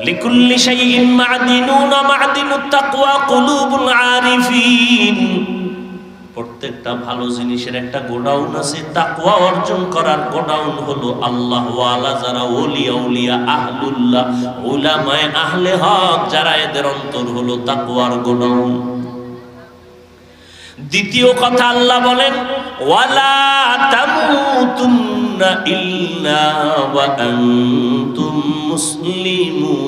লিকুল্লি শাইইন মা'দিনুন মা'দিনুত তাকওয়া কুলুবুল আরিফিন। প্রত্যেকটা ভালো জিনিসের একটা গোডাউন আছে, তাকওয়া অর্জন করার গোডাউন হলো আল্লাহ ওয়ালা যারা ওলিয়া উলিয়া আহলুল্লাহ উলামায়ে আহলে হক যারা, এদের অন্তর হলো তাকওয়ার গোডাউন। দ্বিতীয় কথা আল্লাহ বলেন ওয়ালা তামুতুন্না ইল্লা ওয়া আনতুম মুসলিমুন।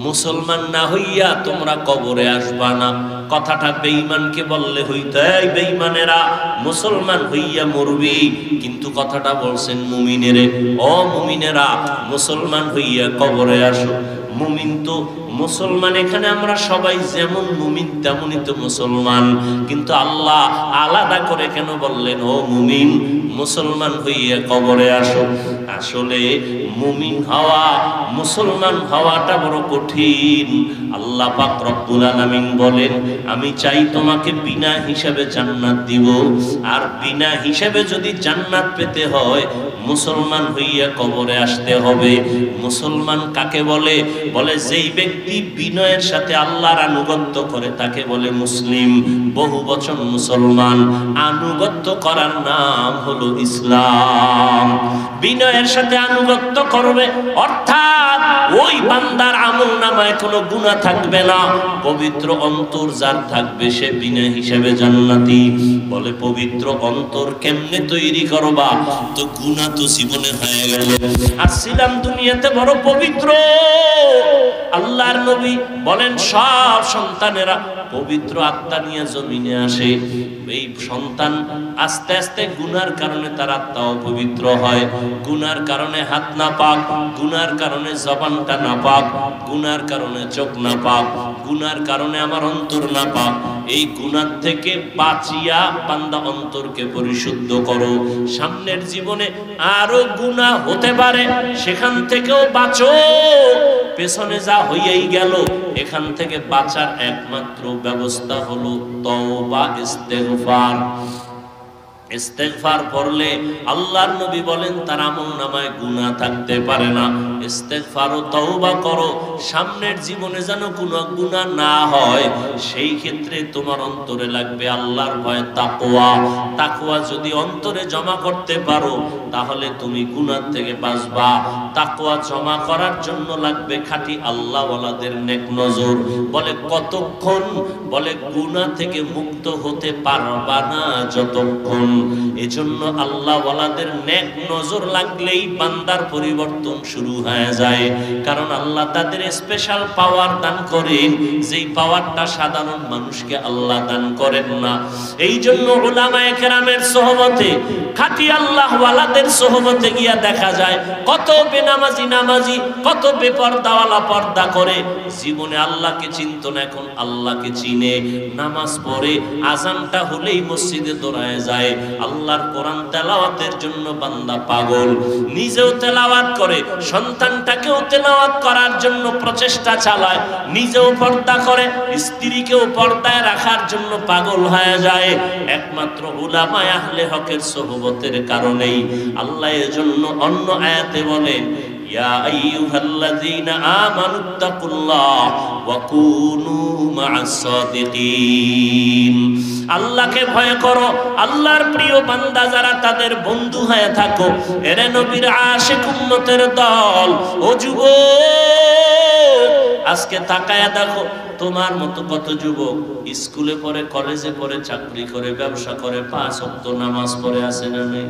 মুসলমান না হইয়া তোমরা কবরে আসবা না। কথাটা বেঈমানকে বললে হইতো এই বেঈমানেরা মুসলমান হইয়া মরবি, কিন্তু কথাটা বলছেন মুমিনেরে, ও মুমিনেরা মুসলমান হইয়া কবরে আসো। মুমিন তো মুসলমান, এখানে আমরা সবাই যেমন মুমিন তেমনই তো মুসলমান, কিন্তু আল্লাহ আলাদা করে কেন বললেন ও মুমিন মুসলমান হইয়া কবরে আসো? আসলে মুমিন হওয়া মুসলমান হওয়াটা বড় কঠিন। আল্লাহ পাক রব্বুল আলামিন বলেন আমি চাই তোমাকে বিনা হিসাবে জান্নাত দিব, আর বিনা হিসাবে যদি জান্নাত পেতে হয় মুসলমান হইয়া কবরে আসতে হবে। মুসলমান কাকে বলে? বলে যেই ব্যক্তি বিনয়ের সাথে আল্লাহর আনুগত্য করে তাকে বলে মুসলিম। বহু বচন মুসলমান, আনুগত্য করার নাম হলো ইসলাম। বিনয়ের সাথে আনুগত্য করবে অর্থাৎ ওই বান্দার আমলনামায় কোনো গুনাহ থাকবে না, পবিত্র অন্তর যার থাকবে সে বিনয় হিসেবে জান্নাতি। বলে পবিত্র অন্তর কেমনে তৈরি করবা? তো গুনাহ তো জীবনে হয়ে গেল। আসছিলাম দুনিয়াতে বড় পবিত্র। আল্লাহর নবী বলেন সব সন্তানেরা পবিত্র আত্মা নিয়ে জমিনে আসে। এই সন্তান আস্তে আস্তে গুনার কারণে তার আত্মা অপবিত্র হয়, গুনার কারণে হাত না পাক, গুনার কারণে জবানটা না পাক, গুনার কারণে চোখ না পাক, গুনার কারণে আমার অন্তর না পাক। এই গুনার থেকে বাঁচিয়া বান্দা অন্তরকে পরিশুদ্ধ করো। সামনের জীবনে আরো গুনাহ হতে পারে, সেখান থেকেও বাঁচো। পেছনে যা হইয়াই গেল, এখান থেকে বাঁচার একমাত্র ব্যবস্থা হলো তওবা, ইস্তেগফার। ইস্তেগফার পড়লে আল্লাহর নবী বলেন তার আমলনামায় গুনাহ থাকতে পারে না। ইস্তেগফার ও তওবা করো, সামনের জীবনে যেন কোনো গুনাহ না হয়। সেই ক্ষেত্রে তোমার অন্তরে লাগবে আল্লাহর ভয়, তাকওয়া। তাকওয়া যদি অন্তরে জমা করতে পারো তাহলে তুমি গুনাহ থেকে বাঁচবা। তাকওয়া জমা করার জন্য লাগবে খাঁটি আল্লাহওয়ালাদের নেক নজর। বলে কতক্ষণ? বলে গুনাহ থেকে মুক্ত হতে পারবা না যতক্ষণ। এজন্য আল্লাহওয়ালাদের নেক নজর লাগলেই বান্দার পরিবর্তন শুরু হয়ে যায়। কারণ আল্লাহ তাদের স্পেশাল পাওয়ার দান করেন, যেই পাওয়ারটা সাধারণ মানুষকে আল্লাহ দান করেন না। এই জন্য উলামায়ে কেরামের সোহবতে, খাঁটি আল্লাহওয়ালাদের সোহবতে গিয়া দেখা যায় কত বেনামাজি নামাজি, কত বেপরদাওয়ালা পর্দা করে, জীবনে আল্লাহকে চিনত না, এখন আল্লাহকে চিনে। নামাজ পড়ে, আজানটা হলেই মসজিদে দৌড়ায় যায়। আল্লাহর কোরআন তেলাওয়াতের জন্য বান্দা পাগল, নিজেও তেলাওয়াত করে, সন্তানটাকেও তেলাওয়াত করার জন্য প্রচেষ্টা চালায়, নিজেও পর্দা করে, স্ত্রীকেও পর্দায় রাখার জন্য পাগল হয়ে যায়, একমাত্র উলামায়ে আহলে হকের সোহবতের কারণেই। আল্লাহ এজন্য অন্য আয়াতে বলেন ইয়া আইয়ুহাল্লাযীনা আমানুত্তাকুল্লাহ ওয়া কুনু মা'আস সাদিকিন। আল্লাহকে ভয় করো, আল্লাহর প্রিয় বান্দা যারা তাদের বন্ধু হয়ে থাকো। এরে নবীর আশিক উম্মতের দল, ও যুবক আজকে তাকায়া দেখো তোমার মতো কত যুবক স্কুলে পড়ে, কলেজে পড়ে, চাকরি করে, ব্যবসা করে, 5 ওয়াক্ত নামাজ পড়ে আছে না নেই?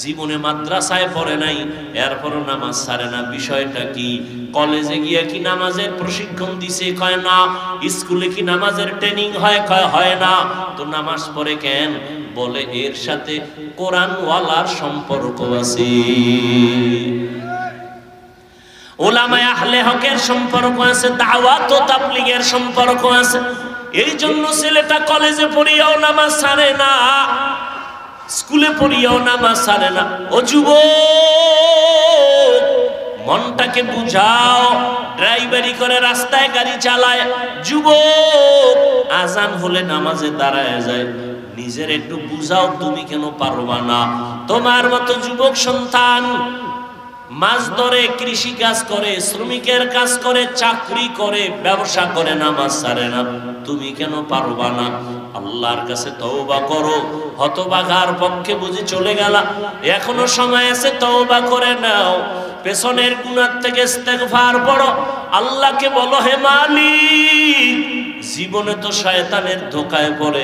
জীবনে মাদ্রাসায় পড়ে নাই, এরপরও নামাজ ছাড়ে না। বিষয়টা কি? কলেজে গিয়ে কি নামাজের প্রশিক্ষণ দিছে? কয় না। স্কুলে কি নামাজের ট্রেনিং হয়? কয় হয় না। তো নামাজ পড়ে কেন? বলে এর সাথে কোরআনওয়ালার সম্পর্ক আছে, উলামায়ে আহলে হকের সম্পর্ক আছে, দাওয়াত ও তাবলীগের সম্পর্ক আছে। এই জন্য ছেলেটা কলেজে পড়িয়াও নামাজ ছাড়ে না, স্কুলে পড়িয়াও নামাজ ছাড়ে না। ও যুবক মনটাকে বুঝাও, ড্রাইভারি করে, রাস্তায় গাড়ি চালায়, যুবক আজান হলে নামাজে দাঁড়ায় যায়। নিজের একটু বুঝাও, তুমি কেন পারবা না? তোমার মতো যুবক সন্তান মাছ ধরে, কৃষি কাজ করে, শ্রমিকের কাজ করে, চাকরি করে, ব্যবসা করে, নামাজ ছাড়ে না, তুমি কেন পারবা না? আল্লাহর কাছে তওবা করো। হতভাগার পক্ষে বুঝি চলে গেলা, এখনো সময় আছে, তওবা করে নাও। পেছনের গুনাহ থেকে ইস্তেগফার পড়ো, আল্লাহকে বলো, হে মালিক, জীবনে তো শয়তানের ধোকায় পড়ে,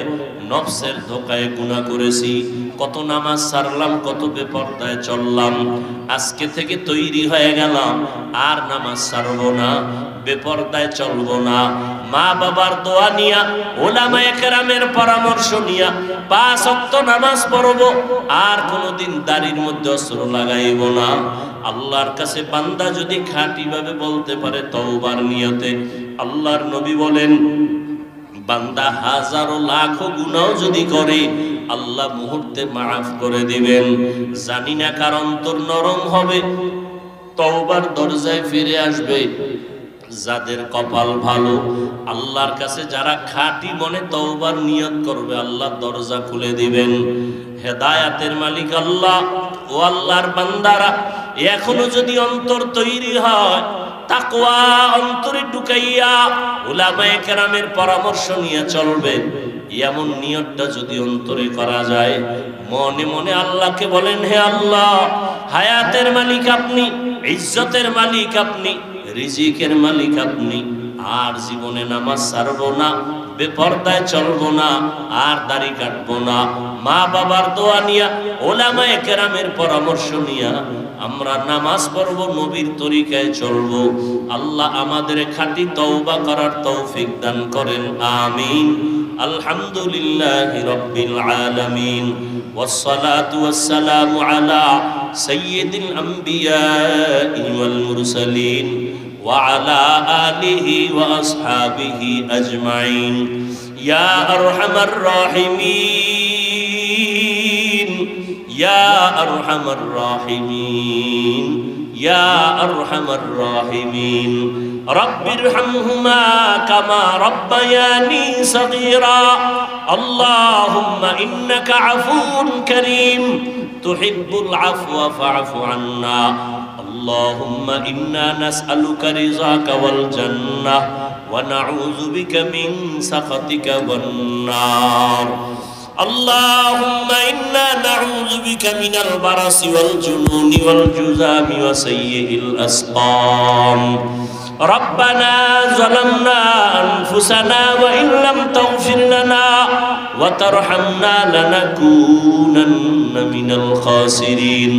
নফসের ধোকায় গুনাহ করেছি, কত নামাজ ছাড়লাম, কত বেপরদায় চললাম, আজকে থেকে তৈরি হয়ে গেলাম, আর নামাজ ছাড়বো না, বেপরদায় চলবো না। মা বাবার দোয়া নিয়া, ওলামায়ে কেরামের পরামর্শ নিয়া 5 ওয়াক্ত নামাজ পড়বো, আর কোনোদিন দাড়ির মধ্যে অস্ত্র লাগাইব না। আল্লাহর কাছে বান্দা যদি খাঁটি ভাবে বলতে পারে তওবার নিয়তে, আল্লাহর নবী বলেন, বান্দা হাজারো লাখো গুনাহ যদি করে, আল্লাহ মুহূর্তে মাফ করে দিবেন। জানি না কার অন্তর নরম হবে, তওবার দরজায় ফিরে আসবে। যাদের কপাল ভালো, আল্লাহর কাছে যারা খাঁটি মনে তওবার নিয়ত করবে, আল্লাহ দরজা খুলে দিবেন। হেদায়াতের মালিক আল্লাহ। ও আল্লাহর বান্দারা, এখনো যদি অন্তর তৈরি হয়, তাকওয়া অন্তরে ঢুকাইয়া উলামায়ে কেরামের পরামর্শ নিয়ে চলবে, এমন নিয়তটা যদি অন্তরে করা যায়, মনে মনে আল্লাহকে বলেন, হে আল্লাহ, হায়াতের মালিক আপনি, ইজ্জতের মালিক আপনি, রিজিকের মালিক আপনি, আর জীবনে নামাজ ছাড়বো না, বেপরদায় চলবো না, আর দাড়ি কাটবো না। মা বাবার দোয়া নিয়া, ওলামায়ে কেরামের পরামর্শ নিয়া আমরা নামাজ পড়বো, নবীর তরিকায় চলবো। আল্লাহ আমাদের খাঁটি তওবা করার তৌফিক দান করেন, আমিন। আলহামদুলিল্লাহি রাব্বিল আলামিন, ওয়াসসালাতু ওয়াসসালামু আলা সাইয়্যিদিল আমবিয়াই ওয়াল মুরসালিন ওয়া আলা আলিহি ওয়া আসহাবিহি আজমাইন। ইয়া আরহামার রাহিমিন, ইয়া আরহামার রাহিমিন, ইয়া আরহামার রাহিমিন। রব্বিরহামহুমা কামা রব্বায়ানি সগীরা। আল্লাহুম্মা ইন্নাকা আফুউন কারীম, তুহিব্বুল আফওয়া ফা'ফু আন্না। আল্লাহুম্মা ইন্না নাসআলুকা রিযাকা ওয়াল জান্নাহ ওয়া নাউযু বিকা মিন সাখাতিকা ওয়ান নার। اللهم إنا نعوذ بك من البرص والجنون والجذام وسيء الأسقام. ربنا ظلمنا أنفسنا وإن لم تغفر لنا وترحمنا لنكونن من الخاسرين.